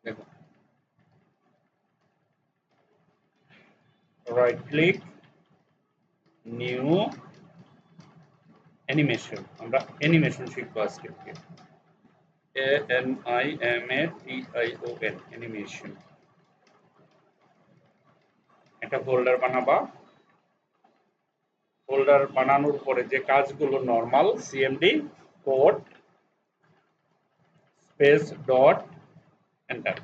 দেখো right click new animation, আমরা animation শিখবো আজকে থেকে। ANIMATION animation. একটা ফোল্ডার বানাবা, ফোল্ডার বানানোর পরে যে কাজগুলো normal, CMD code space dot enter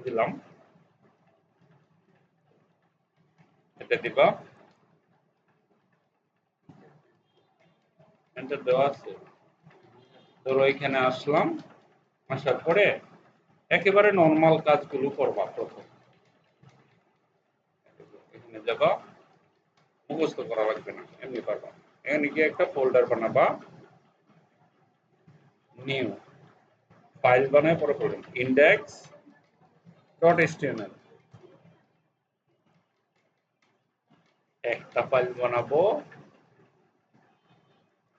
দিলাম, এটা দিবা, এন্টার দেওয়া আছে। ধরো এখানে আসলাম, আসার পরে একেবারে নরমাল কাজগুলো করবা। প্রথম এখানে যাবা, মুখস্থ করা লাগবে না, এমনি পারবা। এখানে গিয়ে একটা ফোল্ডার বানাবা, নিউ ফাইল বানায় পরে করবেন ইন্ডেক্স ডট এচটিএমএল। একটা ফাইল বানাবো,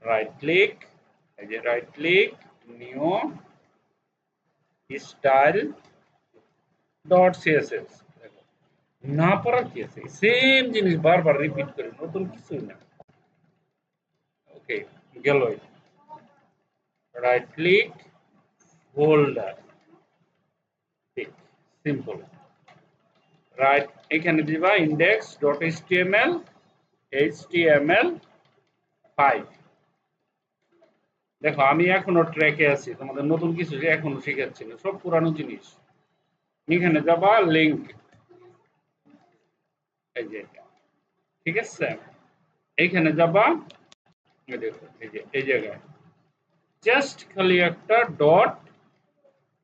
রাইট ক্লিক, এই যে right click new style dot CSS. না পড়ার কি আছে, সেম জিনিস বারবার রিপিট করে, নতুন কিছুই না। ওকে, গেল। রাইট ক্লিক ফোল্ডার, ঠিক সিম্পল। রাইট এখানে দিবা ইন্ডেক্স ডট এইচটিএমএল HTML5। দেখো আমি এখনো ট্র্যাকে আছি, তোমাদের নতুন কিছু যে এখনো শেখাচ্ছি না, সব পুরানো জিনিস। এখানে যাবা লিংক, এই যে ঠিক আছে, এইখানে যাবা, দেখো এই যে এই জায়গায় জাস্ট খালি একটা ডট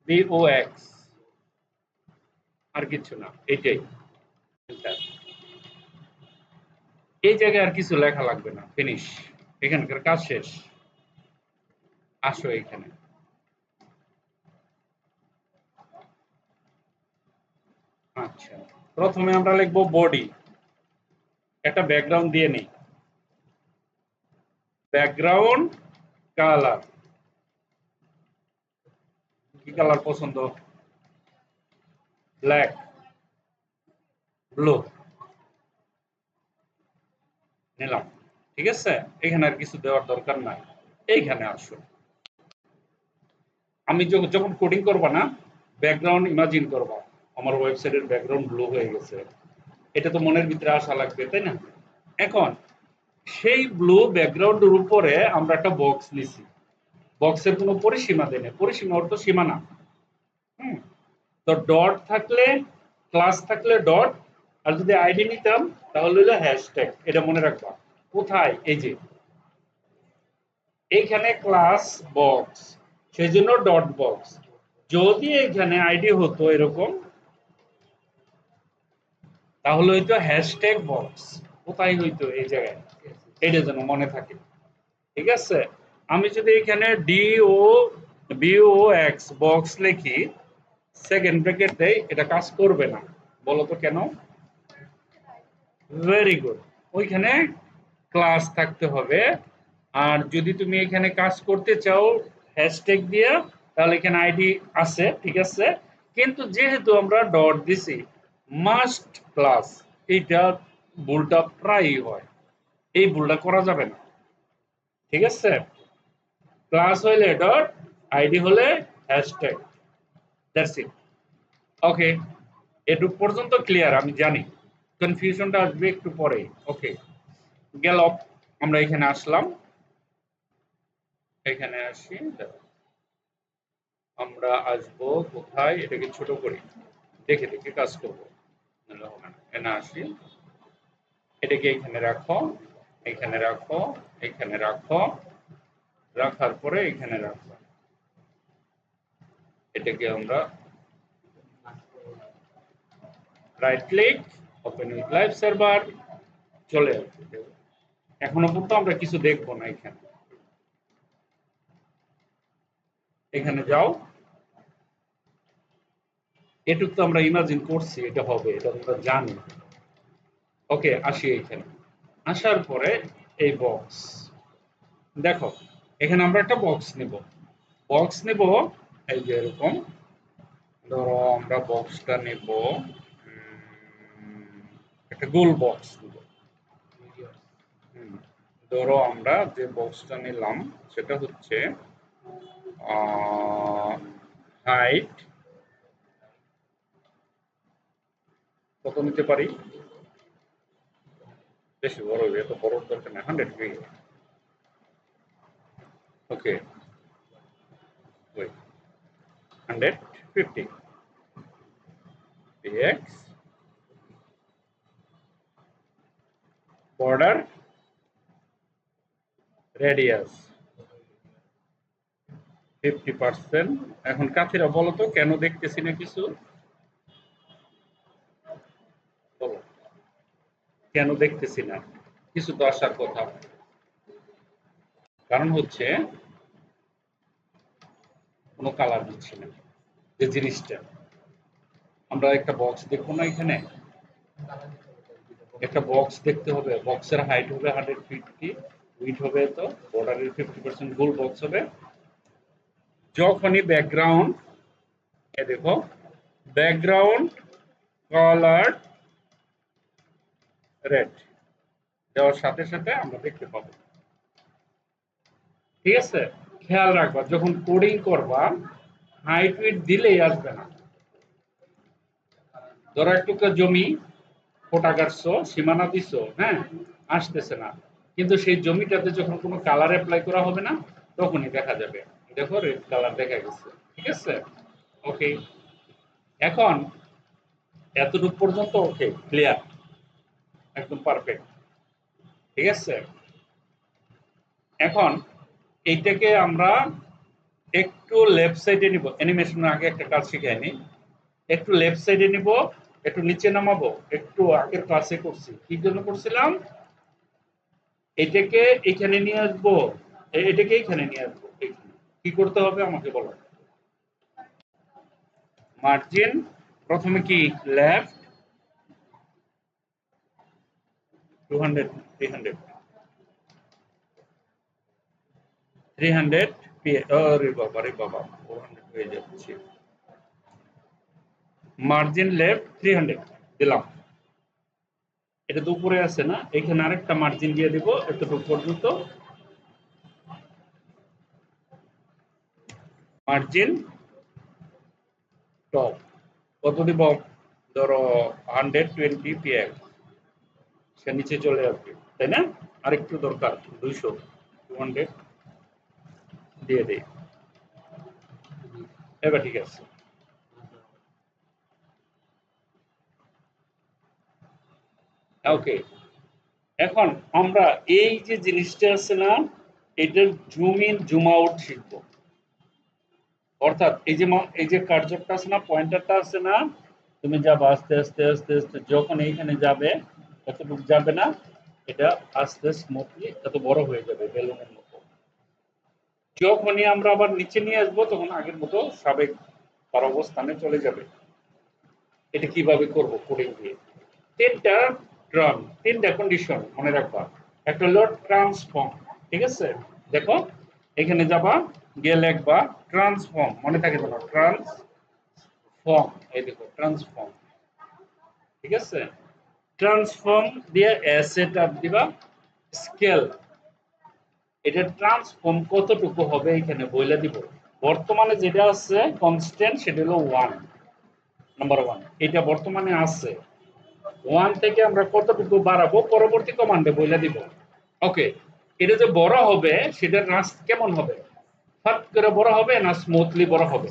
BOX, আর কিছু না, এটাই। এই জায়গায় আর কিছু লেখা লাগবে না, ফিনিশ, এখানকার কাজ শেষ। আসো এখানে, আচ্ছা প্রথমে আমরা লিখবো বডি, একটা ব্যাকগ্রাউন্ড দিয়ে নেই, ব্যাকগ্রাউন্ড কালার, কি কালার পছন্দ, ব্ল্যাক, ব্লু নিলাম, ঠিক আছে। এখানে আর কিছু দেওয়ার দরকার নাই। এইখানে আসো, আমি যখন কোডিং করবা না, ব্যাকগ্রাউন্ড ইমাজিন করবা, আমার ওয়েবসাইটের ব্যাকগ্রাউন্ড ব্লু হয়ে গেছে, এটা তো মনের ভিতরে আসা লাগবে, তাই না? এখন সেই ব্লু ব্যাকগ্রাউন্ডের উপরে আমরা একটা বক্স নিছি, বক্সের কোনো পরিসীমা দেয় না, পরিসীমা অর্থ সীমানা। হুম, তো ডট থাকলে, ক্লাস থাকলে ডট, আর যদি আইডি নিতাম তাহলে হলো হ্যাশট্যাগ। এটা মনে রাখবা। কোথায়, এই যে এইখানে ক্লাস বক্স, সেই জন্য ডট বক্স। যদি এখানে আইডি হতো এরকম, তাহলে হইতো হ্যাশট্যাগ বক্স। কোথায় হইতো, এই জায়গায়, এটা যেন মনে থাকে, ঠিক আছে। আমি যদি এখানে BOX বক্স লিখি, সেকেন্ড ব্র্যাকেট দেই, এটা কাজ করবে না, বলো তো কেন? ভেরি গুড, ওইখানে ক্লাস থাকতে হবে। আর যদি তুমি এখানে কাজ করতে চাও হ্যাশট্যাগ দিয়ে, তাহলে এখানে আইডি আছে, ঠিক আছে। কিন্তু যেহেতু আমরা ডট দিছি, মাস্ট ক্লাস, এইটা ভুলটা প্রায়ই হয়, এই ভুলটা করা যাবে না, ঠিক আছে। ক্লাস হইলে ডট, আইডি হলে হ্যাশট্যাগ, দ্যাটস ইট। ওকে, এটুক পর্যন্ত ক্লিয়ার, আমি জানি কনফিউশনটা আসবে একটু পরে। ওকে, গেল। আমরা এখানে আসলাম, এখানে আসি, আমরা আসবো কোথায়, এটাকে ছোট করি, দেখে দেখে কাজ করবো, এখানে আসি, এটাকে এখানে রাখো, এখানে রাখো, এখানে রাখো, রাখার পরে এখানে রাখো, এটাকে আমরা right click open with live server, চলে আসবে। এখনো পর্যন্ত আমরা কিছু দেখবো না, এখানে এখানে যাও, এটুক তো আমরা ইমাজিন করছি এটা হবে, এটা আমরা জানি। ওকে, আসি এখানে, আসার পরে এই বক্স, দেখো এখানে আমরা একটা বক্স নেব, বক্স নেব এই যে এরকম ধরো আমরা বক্সটা নেব, একটা গোল বক্স নেব। ধরো আমরা যে বক্সটা নিলাম সেটা হচ্ছে হাইট কত নিতে পারি, বেশি বড় হবে, এত বড় দরকার নেই, 100 ওকে, ওই 150 px border radius 50%। এখন কাছেরা বলো তো কেন দেখতেছি না কিছু, বলো কেন দেখতেছি না কিছু, তো আসার কথা। কারণ হচ্ছে কোনো কালার দিচ্ছি না। যে জিনিসটা আমরা একটা বক্স দেখবো না, এখানে একটা বক্স দেখতে হবে, বক্সের হাইট হবে 150, উইডথ হবে তো, বর্ডারের 50% গোল বক্স হবে। যখনই ব্যাকগ্রাউন্ড, এ দেখো ব্যাকগ্রাউন্ড কালার রেড দেওয়ার সাথে সাথে আমরা দেখতে পাবো। ঠিক আছে, খেয়াল রাখবা যখন কোডিং করবা হাইট উইডথ দিলেই আসবে না। ধরো একটু জমি ফোটা কাটছো, সীমানা দিছো, হ্যাঁ, আসতেছে না, কিন্তু সেই জমিটাতে যখন কোনো কালার অ্যাপ্লাই করা হবে না তখনই দেখা যাবে। দেখো রেড কালার দেখা গেছে। ঠিক আছে, ওকে। এখন এতটুকু পর্যন্ত ওকে, ক্লিয়ার, একদম পারফেক্ট। ঠিক আছে, এখন এইটাকে আমরা একটু লেফট সাইডে নিব, অ্যানিমেশনের আগে একটা কাজ শিখাই নি, একটু লেফট সাইডে নিব, একটু নিচে নামাবো। একটু আগের ক্লাসে করছি, কি জন্য করছিলাম, এটাকে এখানে নিয়ে আসবো, এটাকে এখানে নিয়ে আসবো। কি করতে হবে আমাকে বলো। মার্জিন প্রথমে কি লেফট 200 300 300 আরে বাবা রে বাবা, 400 হয়ে যাচ্ছে। মার্জিন লেফট 300 দিলাম, এটা তো উপরে আছে না, এখানে আরেকটা মার্জিন দিয়ে দিব এতটুকু পর্যন্ত। মার্জিন টপ কত দিব, ধরো 120 px, সে নিচে চলে আসবে, তাই না? আরেকটু দরকার 200, 200 দিয়ে দেই, এবার ঠিক আছে। ওকে, এখন আমরা এই যে জিনিসটা আছে না, এটার জুম ইন জুম আউট শিখবো। অর্থাৎ এই যে কার্যকটা আছে না, পয়েন্টারটা আছে না, তুমি যাবে আস্তে আস্তে আস্তে আস্তে, যখন এইখানে যাবে এতটুকু যাবে না, এটা আস্তে স্মুথলি এত বড় হয়ে যাবে বেলুনের মতো। যখনই আমরা আবার নিচে নিয়ে আসবো তখন আগের মতো সাবেক তার অবস্থানে চলে যাবে। এটা কিভাবে করব কোডিং দিয়ে, তিনটা টার্ম, তিনটা কন্ডিশন মনে রাখবা। একটা হলো ট্রান্সফর্ম, ঠিক আছে, দেখো এখানে যাবা, গিয়ে লিখবা ট্রান্সফর্ম, মনে থাকে যেন ট্রান্সফর্ম, এই দেখো ট্রান্সফর্ম। ঠিক আছে, ট্রান্সফর্ম দিয়ে অ্যাসেট আপ দিবা, স্কেল, এটা ট্রান্সফর্ম কতটুকু হবে এখানে বইলা দিব। বর্তমানে যেটা আছে কনস্ট্যান্ট সেটা হলো 1, নাম্বার 1, এটা বর্তমানে আছে। 1 থেকে আমরা কতটুকু বাড়াবো পরবর্তী কমান্ডে বলে দিব। ওকে, এটা যে বড় হবে সেটার রাস্ট কেমন হবে, ফাট করে বড় হবে না স্মুথলি বড় হবে।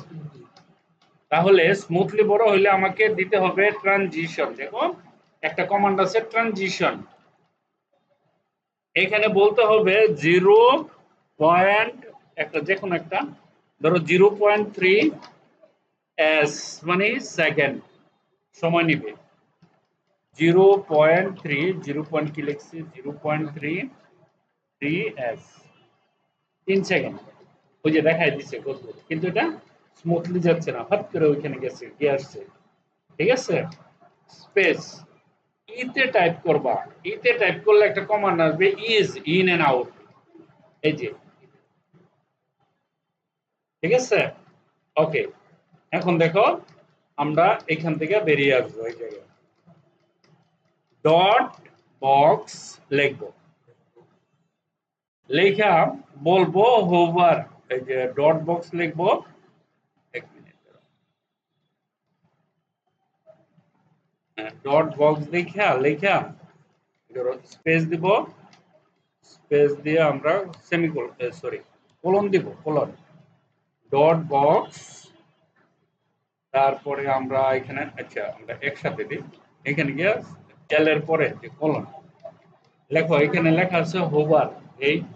তাহলে স্মুথলি বড় হইলে আমাকে দিতে হবে ট্রানজিশন। দেখো একটা কমান্ড আছে ট্রানজিশন, এখানে বলতে হবে 0 পয়েন্ট, একটা যে কোনো একটা, ধরো 0.3 এস মানে সেকেন্ড সময় নিবে। 0.3, 0 পয়েন্ট কি লিখছি, 0.33 এস, 3 সেকেন্ড। ওই যে দেখাই দিচ্ছে গজগজ, কিন্তু এটা স্মুথলি যাচ্ছে না, হট করে ওইখানে গেছে, গিয়ে আসছে। ঠিক আছে, স্পেস, ইতে টাইপ করবা, ইতে টাইপ করলে একটা কমান্ড আসবে ইজ, ইন এন্ড আউট, এই যে, ঠিক আছে। ওকে, এখন দেখো আমরা এখান থেকে বেরিয়ে আসবো। এই জায়গায় ডট বক্স লিখবো, লেখা বলবো হোভার, এই যে ডট বক্স লিখবো। এক মিনিট, ডট বক্স লেখা লেখা স্পেস দিব, স্পেস দিয়ে আমরা সেমিকোলন, সরি কোলন দিব, কোলন ডট বক্স। তারপরে আমরা এখানে, আচ্ছা আমরা একসাথে দিই, এখানে গিয়ে এল এর পরে যে কোলন লেখো, এখানে লেখা আছে হোভার, এইচ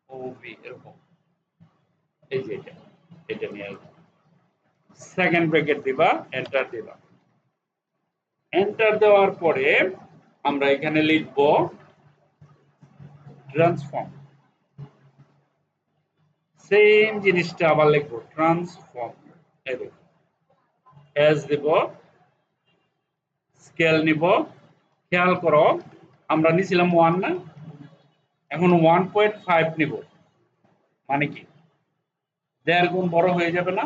ও ভি এরকম, এই যে এটা, এটা নিয়ে আসবো, সেকেন্ড ব্র্যাকেট দিবা, এন্টার দিবা। এন্টার দেওয়ার পরে আমরা এখানে লিখব ট্রান্সফর্ম, সেম জিনিসটা আবার লিখবো ট্রান্সফর্ম। এই দেখো এস দিব, স্কেল নিব, খেয়াল করো আমরা নিছিলাম 1 না, এখন 1.5 নিব, মানে কি 1.5 গুণ বড় হয়ে যাবে না?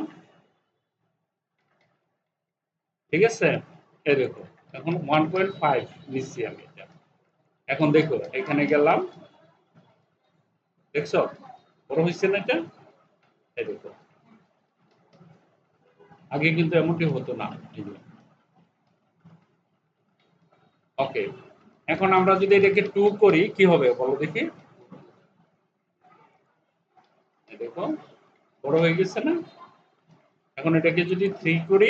ঠিক আছে, এই দেখো এখন 1.5 নিচ্ছি আমি এটা। এখন দেখো এখানে গেলাম, দেখছো বড় হয়েছে না এটা? এই দেখো আগে কিন্তু এমনটি হতো না। ওকে, এখন আমরা যদি এটাকে 2 করি কি হবে বলো দেখি? দেখো বড় হয়ে গেছে না? এখন এটাকে যদি 3 করি,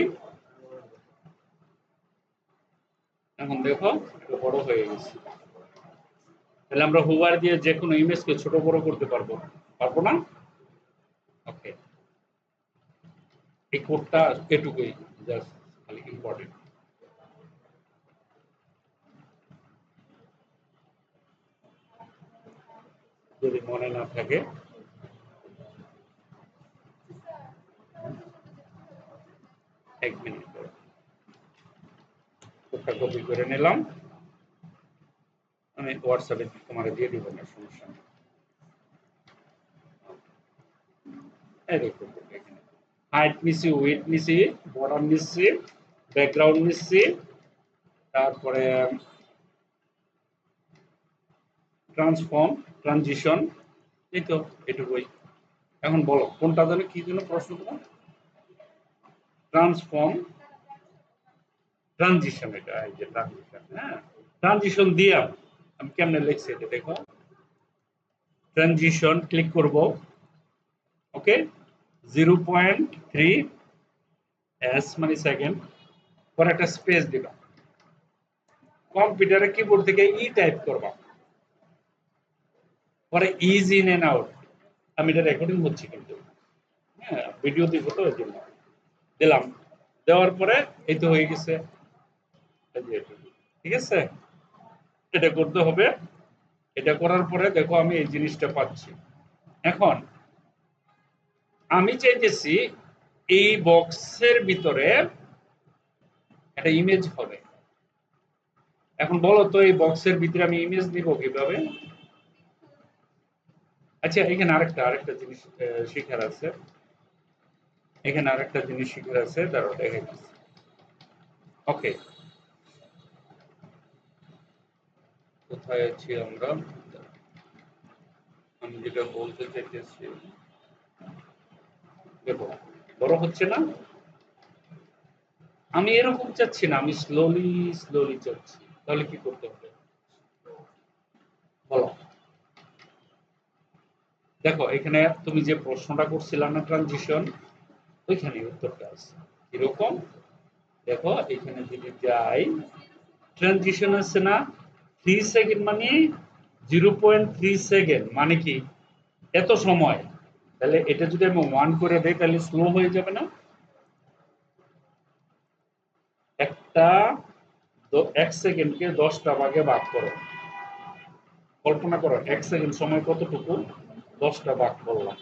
এখন দেখো এটা বড় হয়ে গেছে। তাহলে আমরা হোভার দিয়ে যে কোনো ইমেজকে ছোট বড় করতে পারবো, পারবো না? ওকে, এই কোডটা এটুকুই, জাস্ট খালি ইম্পর্টেন্ট। যদি মনে না থাকে, এক মিনিট কোডটা কপি করে নিলাম, আমি হোয়াটসঅ্যাপে তোমার দিয়ে দিব, না সমস্যা নেই। এই দেখো এখানে হাইট নিছি, উইডথ নিছি, বর্ডার নিছি, ব্যাকগ্রাউন্ড নিছি, তারপরে ট্রান্সফর্ম, ট্রানজিশন, এই তো এটুকুই। এখন বলো কোনটা জানে, কি জন্য প্রশ্ন তোমার? ট্রান্সফর্ম, ট্রানজিশন, এটা এই যে ট্রানজিশন, হ্যাঁ ট্রানজিশন দিয়ে আমি কেমনে লিখছি এটা দেখো, ট্রানজিশন ক্লিক করব, ওকে 0.3 এস মানে সেকেন্ড, পরে একটা স্পেস দিবা, কম্পিউটারের কিবোর্ড থেকে ই টাইপ করবা, পরে ইজ ইন এন্ড আউট। আমি এটা রেকর্ডিং হচ্ছে কিন্তু, হ্যাঁ ভিডিও দিব তো ওই জন্য দিলাম, দেওয়ার পরে এই তো হয়ে গেছে। ঠিক আছে, এটা করতে হবে। এটা করার পরে দেখো আমি এই জিনিসটা পাচ্ছি। এখন আমি চাইতেছি এই বক্সের ভিতরে একটা ইমেজ হবে। এখন বলো তো এই বক্সের ভিতরে আমি ইমেজ দিব কিভাবে? আচ্ছা এখানে আরেকটা জিনিস শেখার আছে, এখানে আরেকটা জিনিস শেখার আছে, দাঁড়াও দেখাইতেছি। ওকে, কোথায় আছি আমরা? আমি যেটা বলতে চাইতেছি, দেখো বড় হচ্ছে না? আমি এরকম চাচ্ছি না, আমি স্লোলি স্লোলি চাচ্ছি, তাহলে কি করতে হবে বলো? দেখো এখানে তুমি যে প্রশ্নটা করছিলে না ট্রানজিশন, ওইখানে উত্তরটা আছে এরকম। দেখো এখানে যদি যাই, ট্রানজিশন আছে না 3 সেকেন্ড, মানে 0.3 সেকেন্ড, মানে কি এত সময়। তাহলে এটা যদি আমি 1 করে দেই তাহলে স্লো হয়ে যাবে না? একটা 1 সেকেন্ডকে 10টা ভাগে ভাগ করো, কল্পনা করো 1 সেকেন্ড সময় কতটুকু, 10টা ভাগ করলাম,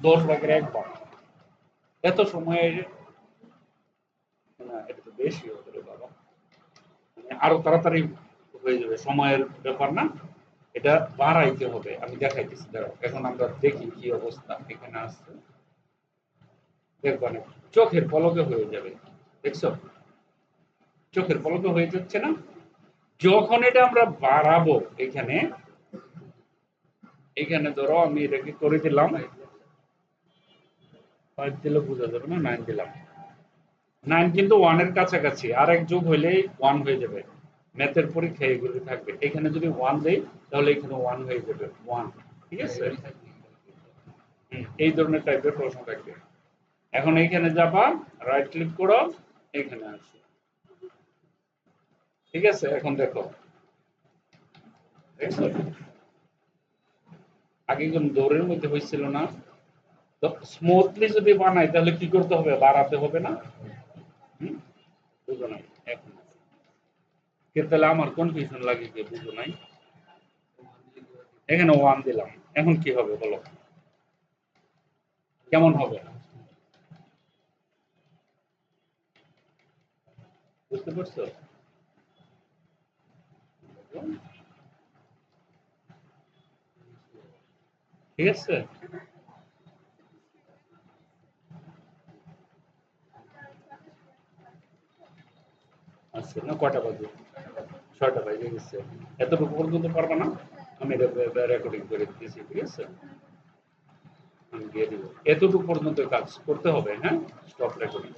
10 ভাগের 1 ভাগ, এত সময়ে না এটা তো বেশি হতে রে বাবা, মানে আরো তাড়াতাড়ি হয়ে যাবে, সময়ের ব্যাপার না, এটা বাড়াইতে হবে। আমি দেখাইতেছি, দাঁড়াও এখন আমরা দেখি কি অবস্থা এখানে আছে। দেখবা না, চোখের পলকে হয়ে যাবে। দেখছো, চোখের পলকে হয়ে যাচ্ছে না? যখন এটা আমরা বাড়াবো, এখানে এখানে ধরো আমি এটাকে করে দিলাম 5 দিলে বোঝা যাবে না, 9 দিলাম। 9 কিন্তু 1 এর কাছাকাছি, আর এক যোগ হইলেই 1 হয়ে যাবে। ম্যাথের পরীক্ষায় এগুলো থাকবে। এখানে যদি 1 দেই তাহলে এখানে 1 হয়ে যাবে, 1। ঠিক আছে? এই ধরনের টাইপের প্রশ্ন থাকবে। এখন এইখানে যাবা, রাইট ক্লিক করো, এখানে আসো। ঠিক আছে? এখন দেখো, দেখছো? আগে কোন দৌড়ের মধ্যে হয়েছিল না? তো স্মুথলি যদি বানাই তাহলে কি করতে হবে? বাড়াতে হবে না? হুম? বুঝো নাই এখন? কে তাহলে আমার কনফিউশন লাগে, কে বুঝো নাই? এখানে 1 দিলাম। এখন কি হবে বলো? কেমন হবে? বুঝতে পারছো? ঠিক আছে? আচ্ছা, না কয়টা বাজে? 6টা বাজে গেছে। এতটুকু পর্যন্ত পারবা না? আমি রেকর্ডিং করে দিতেছি, ঠিক আছে? আমি দিয়ে দিব। এতটুকু পর্যন্ত কাজ করতে হবে, হ্যাঁ? Stop recording.